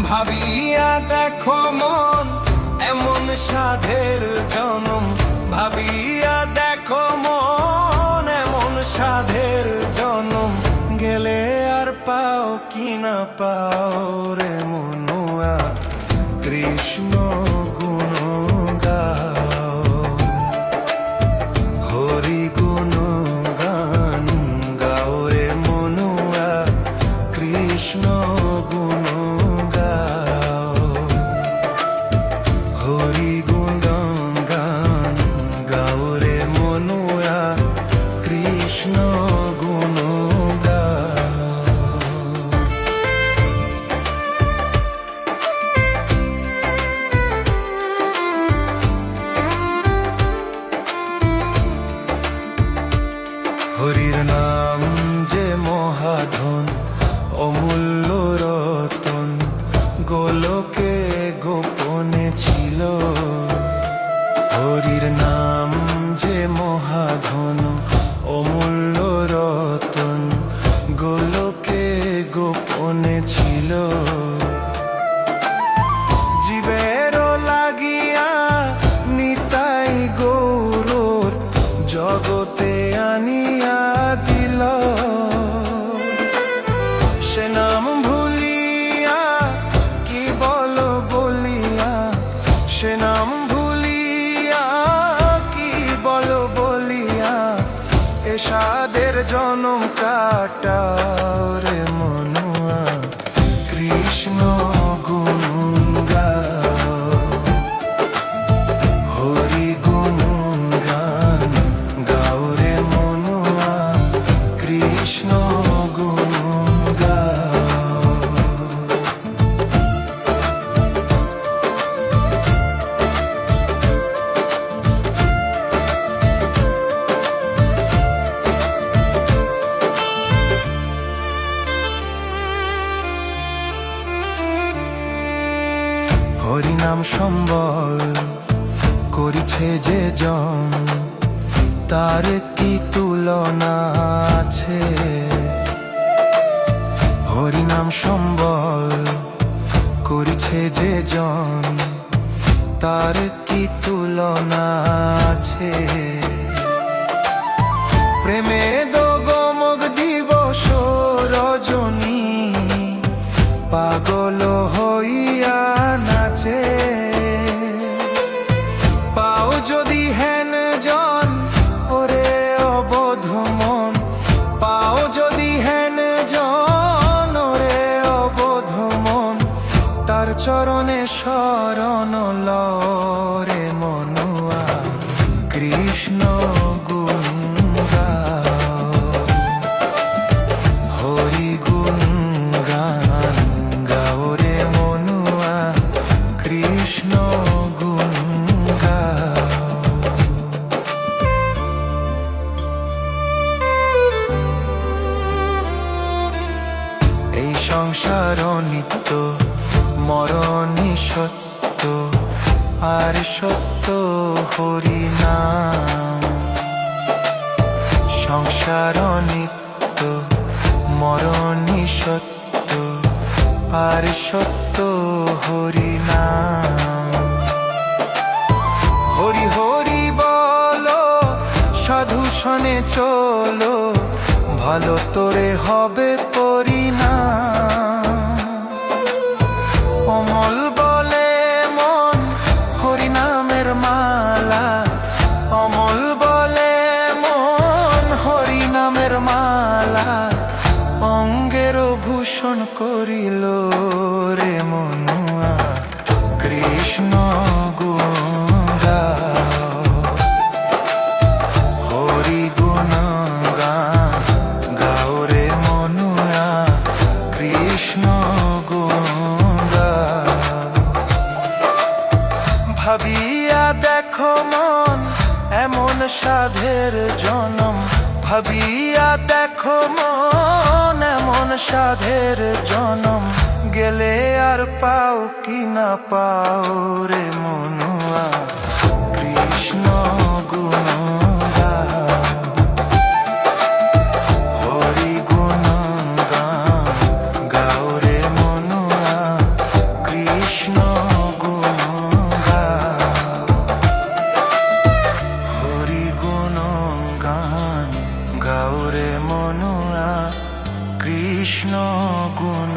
ভাবিয়া দেখো মন এমন সাধের জনম, ভাবিয়া দেখো মন এমন সাধের জনম, গেলে আর পাও কি না পাও রে মনুয়া, কৃষ্ণ গুণ গাও, হরি গুণ গান গাও রে মনুয়া, কৃষ্ণ গুণ গাও, হরি গুণ গান গাও রে মনুয়া, কৃষ্ণ গুণ গাও। হরির নাম যে মহাধন, অমূল্য রতন, গোলকে গোপনে ছিল। হরির নাম যে মহাধন, অমূল্য রতন, গোলকে গোপনে ছিল। জীবেরও লাগিয়া নিতাই গৌরর, জগতে আনিয়া দিল। সে নাম ভুলিয়া কি বল বলিয়া, সে নাম ভুলিয়া কি বল বলিয়া, এ সাধের জনম কাটাও রে মনুয়া, কৃষ্ণ গুণ গাও, হরি গুণ গান গাও রে মনুয়া, কৃষ্ণ গুণ গাও। হরিনাম সম্বল করিছে যে জন, তার কি তুলনা আছে। হরিনাম সম্বল করিছে যে জন, তার কি তুলনা আছে। প্রেমে দোগমগ দিবস রজনী, পাগল হইয়া নাচে। পাও যদি হেন জন ওরে অবোধ মন, পাও যদি হেন জন ওরে অবোধ মন, তার চরণে শরণ লরে মনুয়া, কৃষ্ণ গুণ গাও, হরি গুণ গান গাও রে মনুয়া, কৃষ্ণ গুণ গাও। এই সংসার নিত্য, মরণই সত্য, আর সত্য হরি নাম। সংসার নিত্য, মরণই সত্য, আর সত্য হরি নাম। হরি হরি বলো, সাধু সনে চলো, ভালো তোরে হবে পরিণাম। অমল বলে মন হরি নামের মালা, অমল বলে মন হরি নামের মালা, অঙ্গের ভূষণ করিল রে মনুয়া, কৃষ্ণ গুণ গাও, হরি গুণ গান গাও রে মনুয়া, কৃষ্ণ গুণ গাও। ভাবিয়া দেখো মন এমন সাধের জনম, ভাবিয়া দেখো মন এমন সাধের জনম, গেলে আর পাও কি না পাও রে মনুয়া, কৃষ্ণ গুণ গাও, হরি গুণ গান গাও রে মনুয়া, গাউরে মনুয়া কৃষ্ণ গুণ